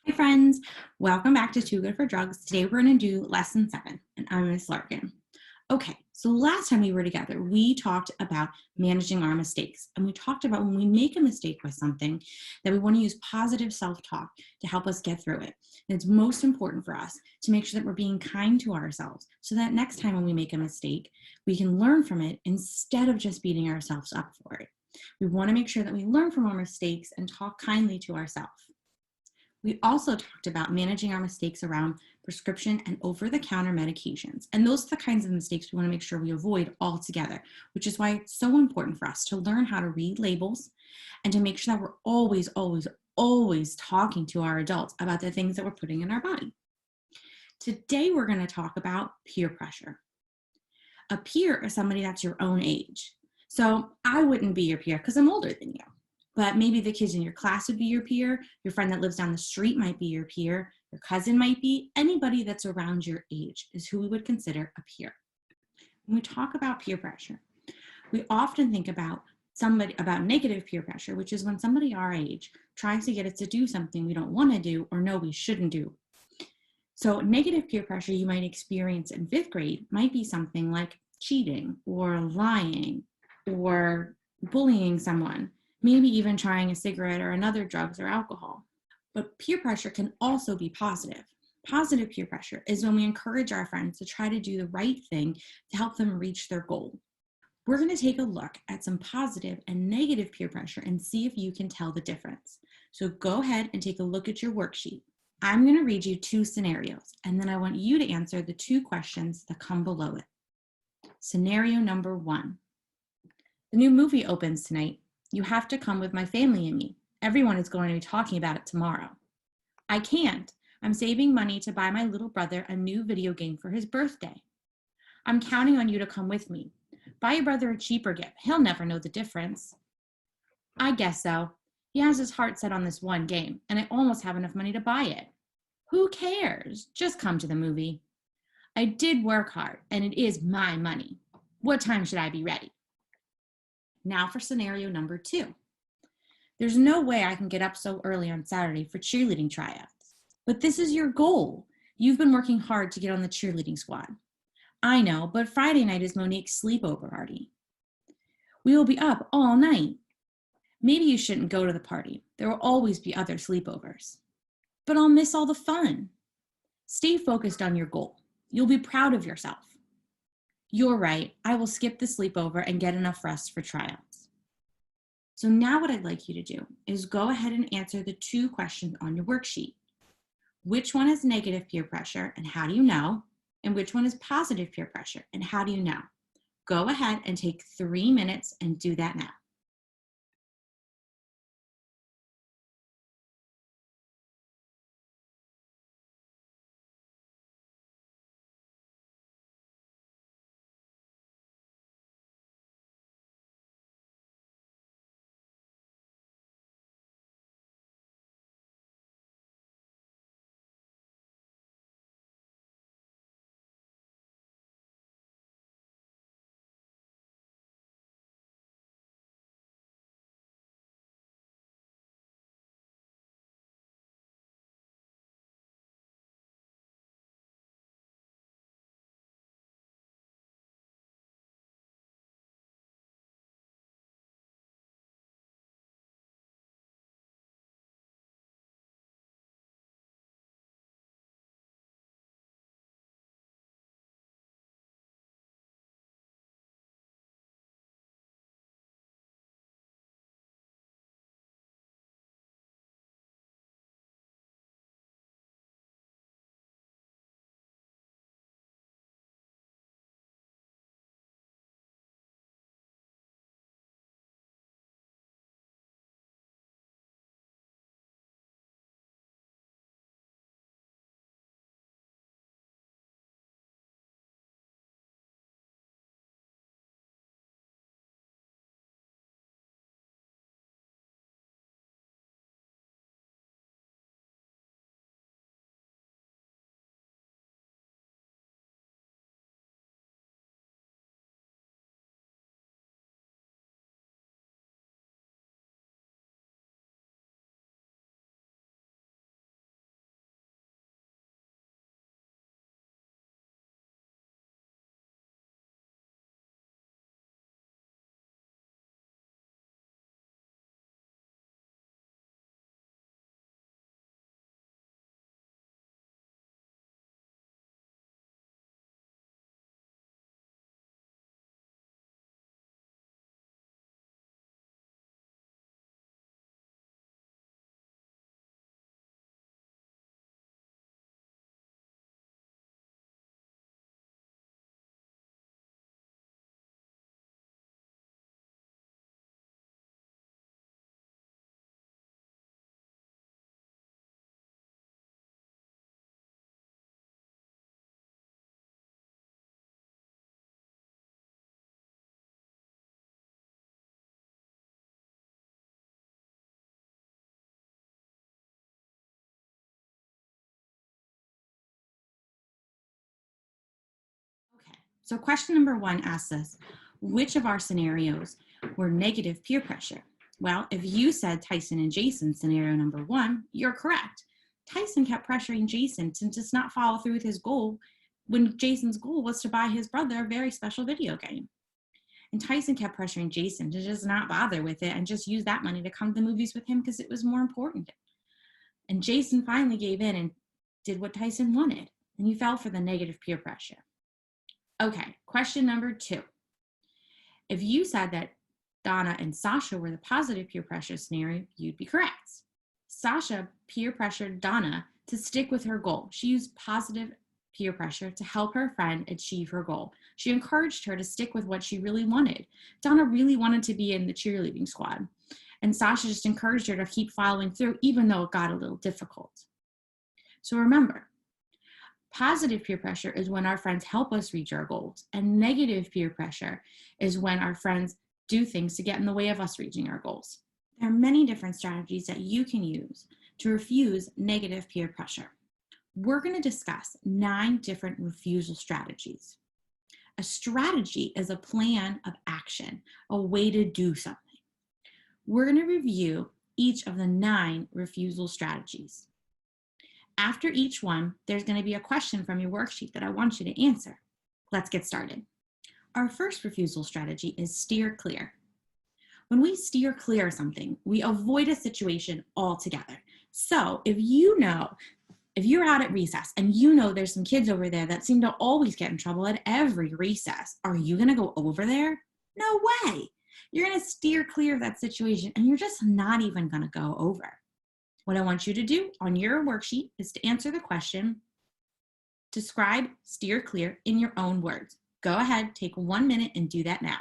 Hi friends, welcome back to Too Good for Drugs. Today we're going to do lesson 7 and I'm Miss Larkin. Okay, so last time we were together, we talked about managing our mistakes, and we talked about when we make a mistake with something that we want to use positive self-talk to help us get through it. And it's most important for us to make sure that we're being kind to ourselves so that next time when we make a mistake, we can learn from it instead of just beating ourselves up for it. We want to make sure that we learn from our mistakes and talk kindly to ourselves. We also talked about managing our mistakes around prescription and over-the-counter medications. And those are the kinds of mistakes we want to make sure we avoid altogether, which is why it's so important for us to learn how to read labels and to make sure that we're always talking to our adults about the things that we're putting in our body. Today, we're going to talk about peer pressure. A peer is somebody that's your own age. So I wouldn't be your peer because I'm older than you. But maybe the kids in your class would be your peer. Your friend that lives down the street might be your peer. Your cousin might be. Anybody that's around your age is who we would consider a peer. When we talk about peer pressure, we often think about negative peer pressure, which is when somebody our age tries to get us to do something we don't want to do or know we shouldn't do. So negative peer pressure you might experience in 5th grade might be something like cheating or lying or bullying someone, maybe even trying a cigarette or another drugs or alcohol. But peer pressure can also be positive. Positive peer pressure is when we encourage our friends to try to do the right thing to help them reach their goal. We're going to take a look at some positive and negative peer pressure and see if you can tell the difference. So go ahead and take a look at your worksheet. I'm going to read you 2 scenarios, and then I want you to answer the 2 questions that come below it. Scenario number 1. The new movie opens tonight. You have to come with my family and me. Everyone is going to be talking about it tomorrow. I can't. I'm saving money to buy my little brother a new video game for his birthday. I'm counting on you to come with me. Buy your brother a cheaper gift. He'll never know the difference. I guess so. He has his heart set on this one game, and I almost have enough money to buy it. Who cares? Just come to the movie. I did work hard, and it is my money. What time should I be ready? Now for scenario number 2. There's no way I can get up so early on Saturday for cheerleading tryouts. But this is your goal. You've been working hard to get on the cheerleading squad. I know, but Friday night is Monique's sleepover party. We will be up all night. Maybe you shouldn't go to the party. There will always be other sleepovers. But I'll miss all the fun. Stay focused on your goal. You'll be proud of yourself. You're right. I will skip the sleepover and get enough rest for tryouts. So now what I'd like you to do is go ahead and answer the 2 questions on your worksheet. Which one is negative peer pressure and how do you know? And which one is positive peer pressure and how do you know? Go ahead and take 3 minutes and do that now. So question number 1 asks us, which of our scenarios were negative peer pressure? Well, if you said Tyson and Jason, scenario number 1, you're correct. Tyson kept pressuring Jason to just not follow through with his goal when Jason's goal was to buy his brother a very special video game. And Tyson kept pressuring Jason to just not bother with it and just use that money to come to the movies with him because it was more important. And Jason finally gave in and did what Tyson wanted, and he fell for the negative peer pressure. Okay, question number 2. If you said that Donna and Sasha were the positive peer pressure scenario, you'd be correct. Sasha peer pressured Donna to stick with her goal. She used positive peer pressure to help her friend achieve her goal. She encouraged her to stick with what she really wanted. Donna really wanted to be in the cheerleading squad, and Sasha just encouraged her to keep following through even though it got a little difficult. So remember, positive peer pressure is when our friends help us reach our goals, and negative peer pressure is when our friends do things to get in the way of us reaching our goals. There are many different strategies that you can use to refuse negative peer pressure. We're going to discuss 9 different refusal strategies. A strategy is a plan of action, a way to do something. We're going to review each of the 9 refusal strategies. After each one, there's going to be a question from your worksheet that I want you to answer. Let's get started. Our first refusal strategy is steer clear. When we steer clear of something, we avoid a situation altogether. So if you're out at recess and you know there's some kids over there that seem to always get in trouble at every recess, are you going to go over there? No way. You're going to steer clear of that situation and you're just not even going to go over. What I want you to do on your worksheet is to answer the question, describe steer clear in your own words. Go ahead, take 1 minute and do that now.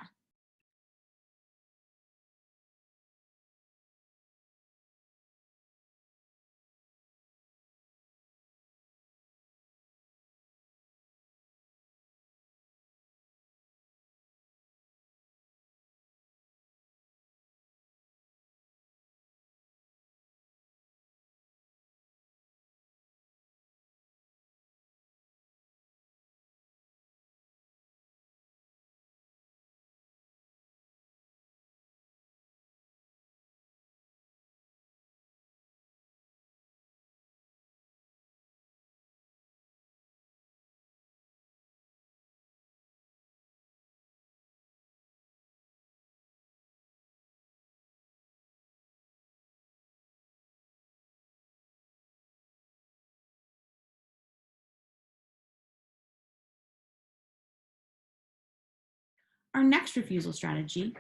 Our next refusal strategy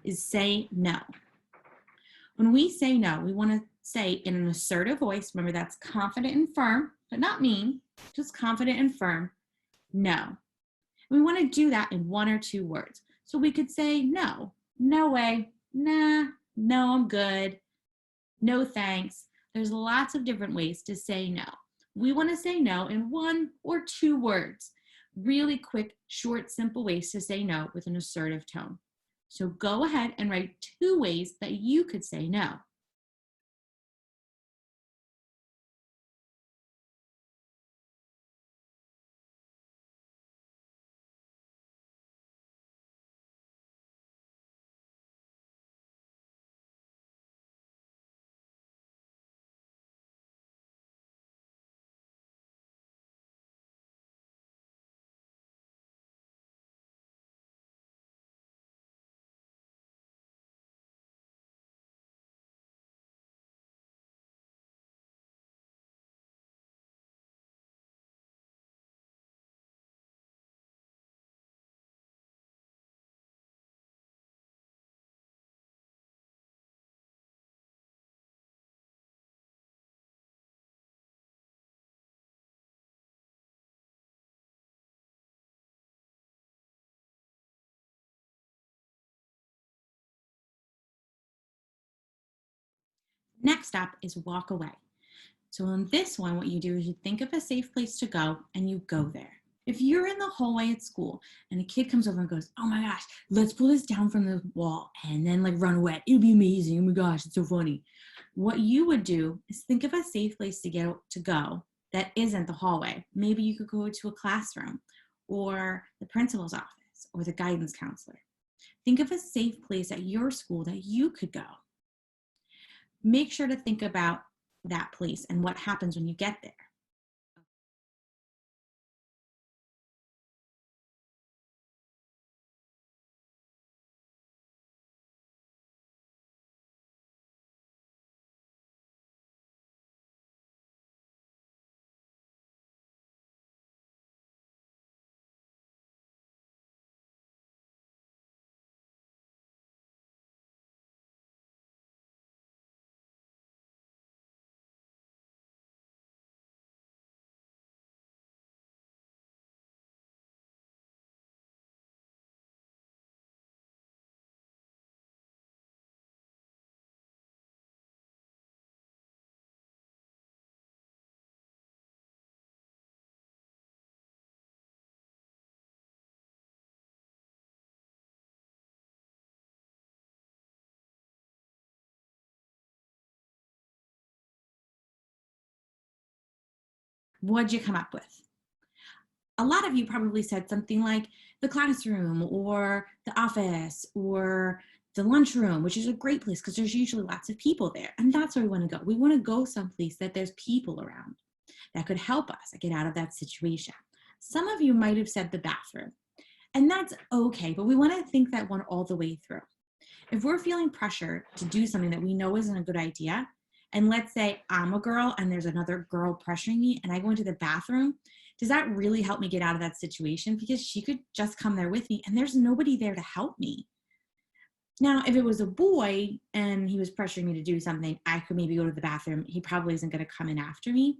is say no. When we say no, we want to say in an assertive voice, remember that's confident and firm, but not mean, just confident and firm, no. We want to do that in 1 or 2 words. So we could say no, no way, nah, no, I'm good, no thanks. There's lots of different ways to say no. We want to say no in 1 or 2 words. Really quick, short, simple ways to say no with an assertive tone. So go ahead and write 2 ways that you could say no. Next up is walk away. So on this one, what you do is you think of a safe place to go and you go there. If you're in the hallway at school and a kid comes over and goes, oh my gosh, let's pull this down from the wall and then like run away. It would be amazing. Oh my gosh, it's so funny. What you would do is think of a safe place to go that isn't the hallway. Maybe you could go to a classroom, or the principal's office or the guidance counselor. Think of a safe place at your school that you could go. Make sure to think about that place and what happens when you get there. What'd you come up with? A lot of you probably said something like the classroom or the office or the lunchroom, which is a great place because there's usually lots of people there. And that's where we want to go. We want to go someplace that there's people around that could help us get out of that situation. Some of you might have said the bathroom, and that's okay, but we want to think that one all the way through. If we're feeling pressure to do something that we know isn't a good idea, and let's say I'm a girl and there's another girl pressuring me and I go into the bathroom, does that really help me get out of that situation? Because she could just come there with me and there's nobody there to help me. Now, if it was a boy and he was pressuring me to do something, I could maybe go to the bathroom. He probably isn't going to come in after me.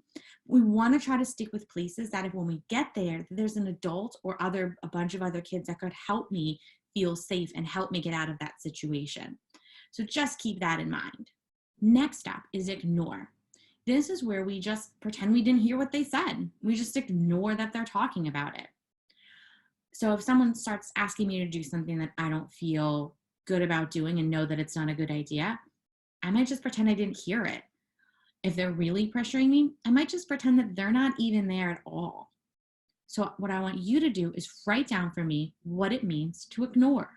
We want to try to stick with places that if when we get there, there's an adult or a bunch of other kids that could help me feel safe and help me get out of that situation. So just keep that in mind. Next up is ignore. This is where we just pretend we didn't hear what they said. We just ignore that they're talking about it. So if someone starts asking me to do something that I don't feel good about doing and know that it's not a good idea, I might just pretend I didn't hear it. If they're really pressuring me, I might just pretend that they're not even there at all. So what I want you to do is write down for me what it means to ignore.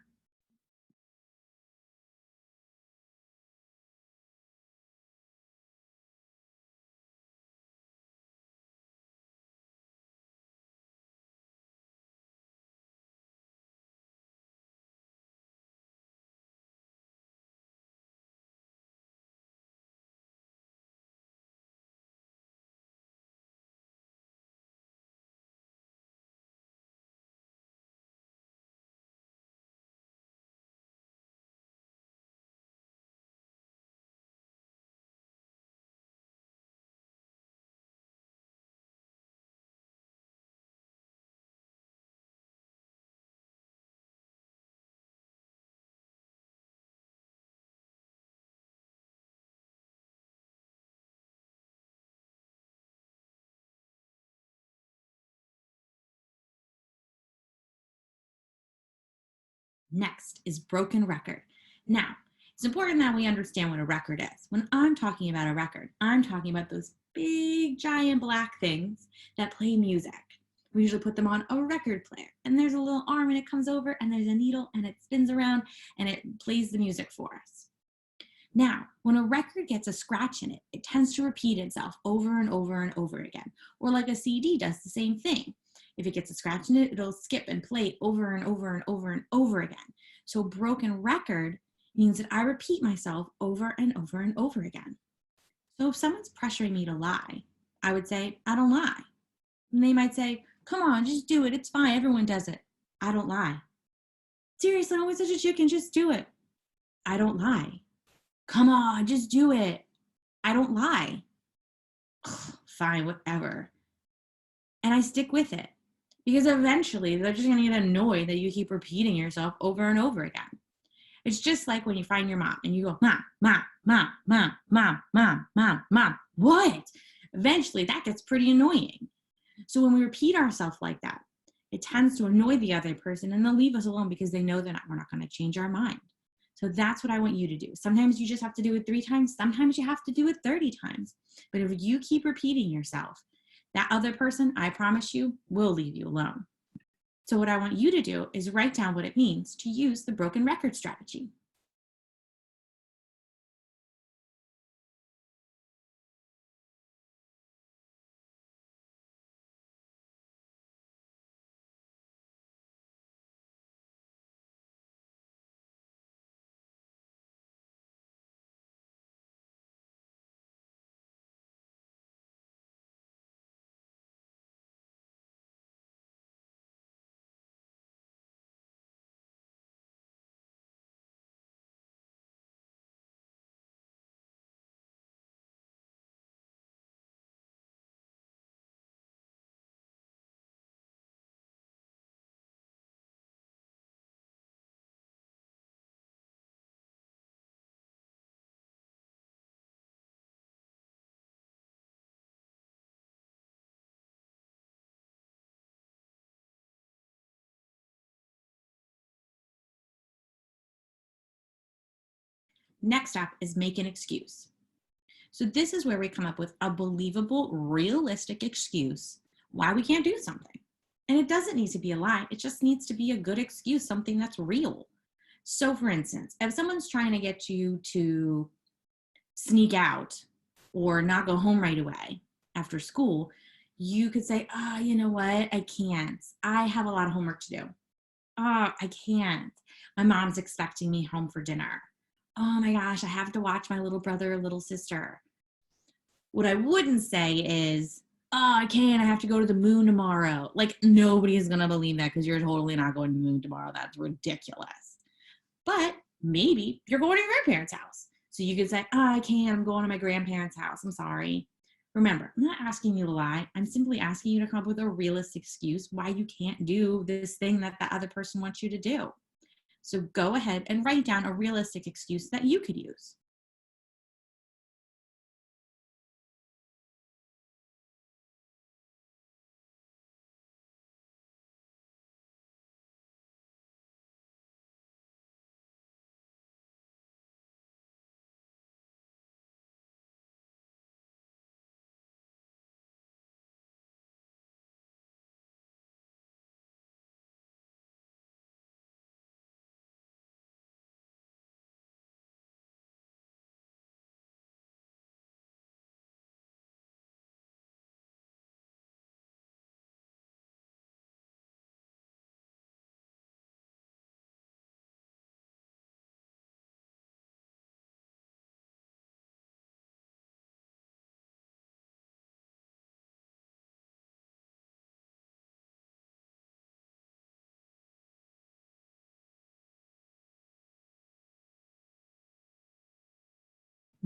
Next is broken record. Now, it's important that we understand what a record is. When I'm talking about a record, I'm talking about those big, giant black things that play music. We usually put them on a record player, and there's a little arm and it comes over, and there's a needle and it spins around and it plays the music for us. Now, when a record gets a scratch in it, it tends to repeat itself over and over and over again. Or like a CD does the same thing. If it gets a scratch in it, it'll skip and play over and over and over and over again. So broken record means that I repeat myself over and over and over again. So if someone's pressuring me to lie, I would say, I don't lie. And they might say, come on, just do it. It's fine. Everyone does it. I don't lie. Seriously, I'm always such a chicken. Just do it. I don't lie. Come on, just do it. I don't lie. Fine, whatever. And I stick with it because eventually they're just going to get annoyed that you keep repeating yourself over and over again. It's just like when you find your mom and you go, mom, mom, mom, mom, mom, mom, mom, mom. What? Eventually that gets pretty annoying. So when we repeat ourselves like that, it tends to annoy the other person and they'll leave us alone because they know that we're not going to change our mind. So that's what I want you to do. Sometimes you just have to do it 3 times. Sometimes you have to do it 30 times. But if you keep repeating yourself, that other person, I promise you, will leave you alone. So what I want you to do is write down what it means to use the broken record strategy. Next up is make an excuse. So this is where we come up with a believable, realistic excuse why we can't do something. And it doesn't need to be a lie. It just needs to be a good excuse, something that's real. So for instance, if someone's trying to get you to sneak out or not go home right away after school, you could say, oh, you know what? I can't. I have a lot of homework to do. Oh, I can't. My mom's expecting me home for dinner. Oh my gosh, I have to watch my little brother or little sister. What I wouldn't say is, oh, I can't. I have to go to the moon tomorrow. Like, nobody is going to believe that because you're totally not going to the moon tomorrow. That's ridiculous. But maybe you're going to your grandparents' house. So you could say, oh, I can't. I'm going to my grandparents' house. I'm sorry. Remember, I'm not asking you to lie. I'm simply asking you to come up with a realistic excuse why you can't do this thing that the other person wants you to do. So go ahead and write down a realistic excuse that you could use.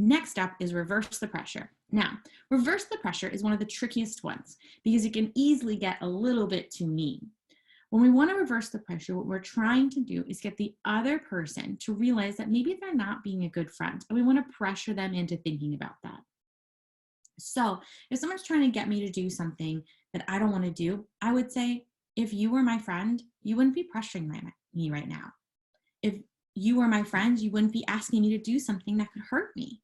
Next up is reverse the pressure. Now, reverse the pressure is one of the trickiest ones because it can easily get a little bit too mean. When we want to reverse the pressure, what we're trying to do is get the other person to realize that maybe they're not being a good friend, and we want to pressure them into thinking about that. So if someone's trying to get me to do something that I don't want to do, I would say, if you were my friend, you wouldn't be pressuring me right now. If you were my friend, you wouldn't be asking me to do something that could hurt me.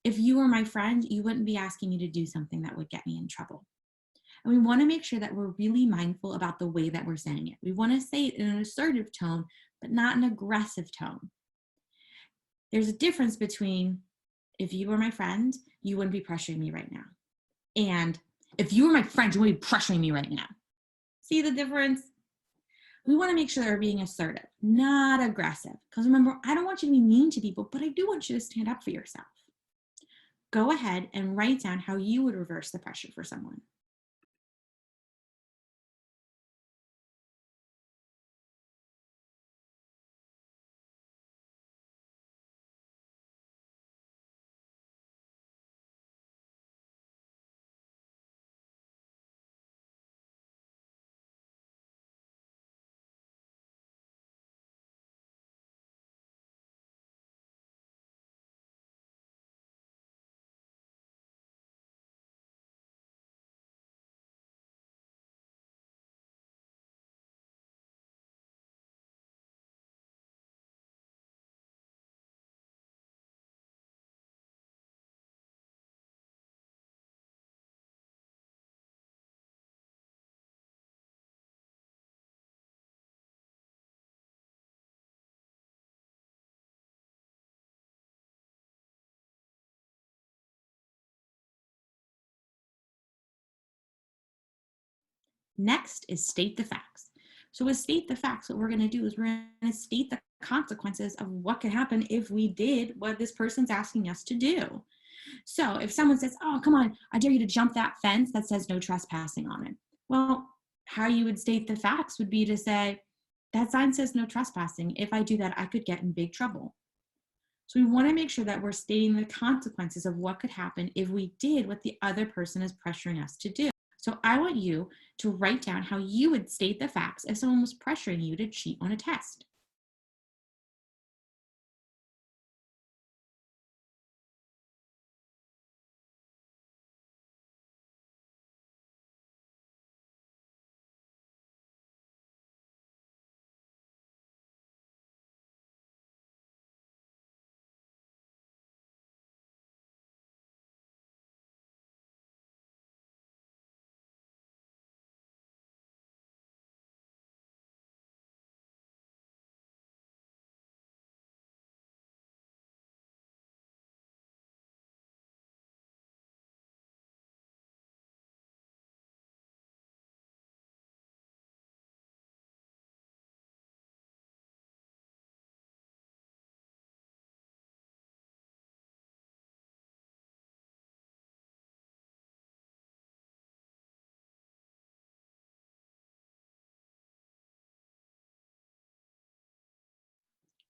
If you were my friend, you wouldn't be asking me to do something that would get me in trouble. And we want to make sure that we're really mindful about the way that we're saying it. We want to say it in an assertive tone, but not an aggressive tone. There's a difference between, if you were my friend, you wouldn't be pressuring me right now, and if you were my friend, you wouldn't be pressuring me right now. See the difference? We want to make sure that we're being assertive, not aggressive. Because remember, I don't want you to be mean to people, but I do want you to stand up for yourself. Go ahead and write down how you would reverse the pressure for someone. Next is state the facts. So with state the facts, what we're going to do is we're going to state the consequences of what could happen if we did what this person's asking us to do. So if someone says, oh, come on, I dare you to jump that fence that says no trespassing on it. Well, how you would state the facts would be to say, that sign says no trespassing. If I do that, I could get in big trouble. So we want to make sure that we're stating the consequences of what could happen if we did what the other person is pressuring us to do. So I want you to write down how you would state the facts if someone was pressuring you to cheat on a test.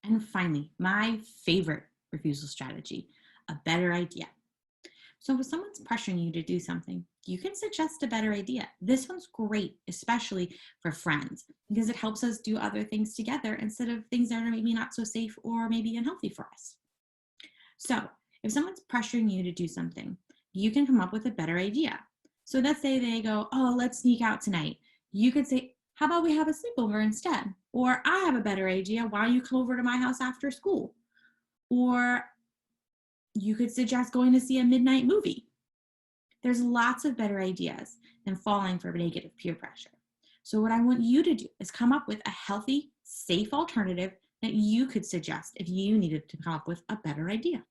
And finally, my favorite refusal strategy, a better idea. So if someone's pressuring you to do something, you can suggest a better idea. This one's great, especially for friends, because it helps us do other things together instead of things that are maybe not so safe or maybe unhealthy for us. So if someone's pressuring you to do something, you can come up with a better idea. So let's say they go, oh, let's sneak out tonight. You could say, how about we have a sleepover instead? Or I have a better idea. Why don't you come over to my house after school? Or you could suggest going to see a midnight movie. There's lots of better ideas than falling for negative peer pressure. So what I want you to do is come up with a healthy, safe alternative that you could suggest if you needed to come up with a better idea.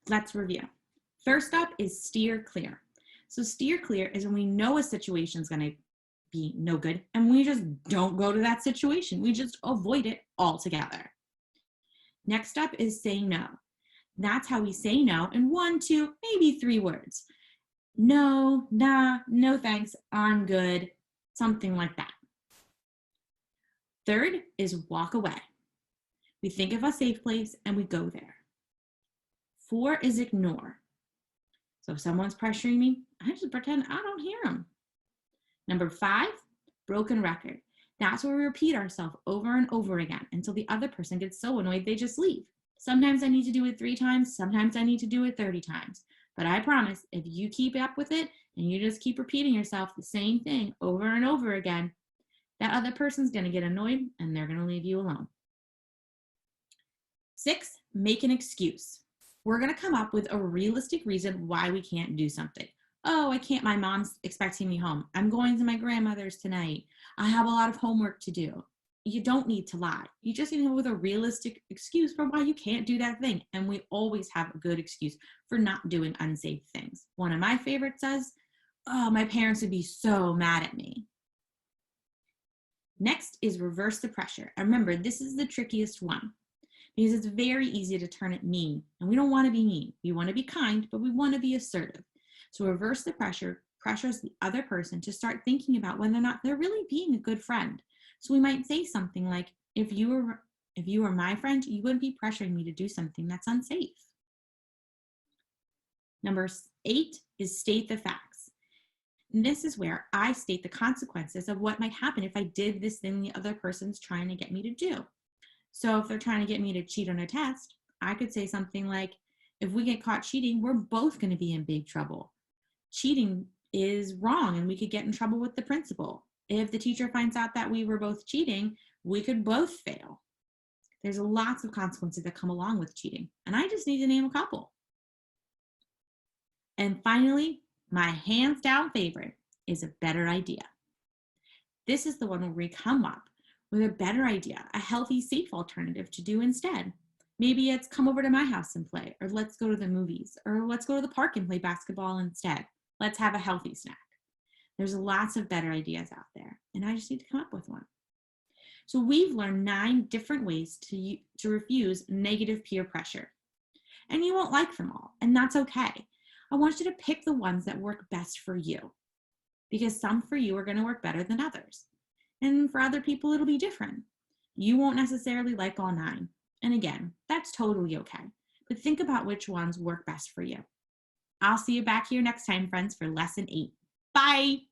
Let's review. First up is steer clear. So steer clear is when we know a situation is going to be no good and we just don't go to that situation. We just avoid it altogether. Next up is say no. That's how we say no in 1, 2, maybe 3 words. No, nah, no thanks, I'm good, something like that. Third is walk away. We think of a safe place and we go there. 4 is ignore. So if someone's pressuring me, I just pretend I don't hear them. Number 5, broken record. That's where we repeat ourselves over and over again until the other person gets so annoyed they just leave. Sometimes I need to do it 3 times, sometimes I need to do it 30 times. But I promise, if you keep up with it and you just keep repeating yourself the same thing over and over again, that other person's going to get annoyed and they're going to leave you alone. 6, make an excuse. We're going to come up with a realistic reason why we can't do something. Oh, I can't. My mom's expecting me home. I'm going to my grandmother's tonight. I have a lot of homework to do. You don't need to lie. You just need to come up with a realistic excuse for why you can't do that thing. And we always have a good excuse for not doing unsafe things. One of my favorites says, oh, my parents would be so mad at me. Next is reverse the pressure. And remember, this is the trickiest one because it's very easy to turn it mean. And we don't want to be mean. We want to be kind, but we want to be assertive. So reverse the pressure. pressures the other person to start thinking about whether or not they're really being a good friend. So we might say something like, if you were my friend, you wouldn't be pressuring me to do something that's unsafe. Number 8 is state the facts. And this is where I state the consequences of what might happen if I did this thing the other person's trying to get me to do. So if they're trying to get me to cheat on a test, I could say something like, if we get caught cheating, we're both going to be in big trouble. Cheating is wrong and we could get in trouble with the principal. If the teacher finds out that we were both cheating, we could both fail. There's lots of consequences that come along with cheating, and I just need to name a couple. And finally, my hands down favorite is a better idea. This is the one where we come up with a better idea, a healthy, safe alternative to do instead. Maybe it's come over to my house and play, or let's go to the movies, or let's go to the park and play basketball instead. Let's have a healthy snack. There's lots of better ideas out there, and I just need to come up with one. So we've learned 9 different ways to refuse negative peer pressure. And you won't like them all, and that's okay. I want you to pick the ones that work best for you, because some for you are going to work better than others. And for other people, it'll be different. You won't necessarily like all 9. And again, that's totally okay. But think about which ones work best for you. I'll see you back here next time, friends, for lesson 8. Bye.